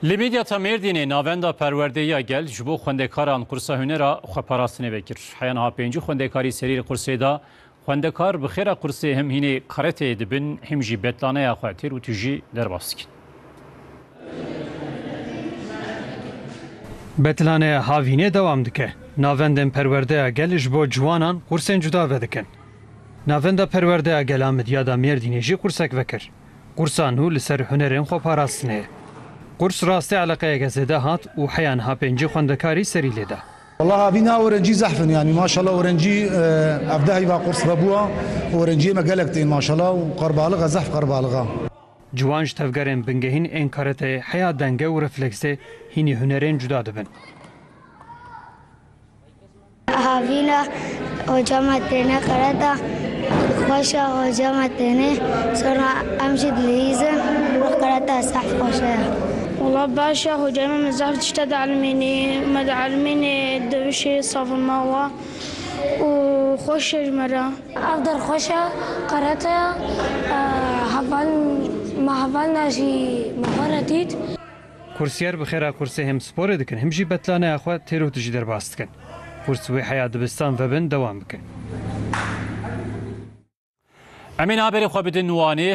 لميديا تمردين ناوندا پروردهیا گل جبو خوندکاران قرصا هنرا خپاراستنه بکر حیان ها پنجو خوندکاری سریر قرصه دا خوندکار بخیر قرصه هم هینه قرته دبن هم جی بتلانه خاطر و تجی درباسکن بتلانه هاوینه دوام دکه ناوندن پروردهیا گل جبو جوانان قرصن جدا ودکن ناوندا پروردهیا گل آمدیا دا مردینه جی قرصک وکر قرصانو لسر هنرن خپاراستنه قرص راسته علاقه جزده هات وحيانها بينجي خوندكاري سري لدا والله بينا ورنجي زحفن يعني ما شاء الله ورنجي افده يبقى قرص بابوها ورنجي مقالكتين ما شاء الله وقربالغه زحف قربالغه جوانج تفگرن بنگهين انكارته حياه دنگه ورفلكسه هيني هنرين جدا دبن هاوينا وجامتنا قرده خوشا وجامتنا صرنا امشد ليزن وقرده صح خوشا والله باشا هو جاي من زحف تشتد علميني مدى علميني دوشي صاف الماوى وخوش جمرة أفضل خوشة قرأتها ما هفلنا شي مفرديت كورسير بخيرا كورسي هم سبور دكن هم جي بتلانه اخوة تيرو تجي درباستكن كورسوي حياة دبستان وبن دوام بكن امين عبري خواه بدن نواني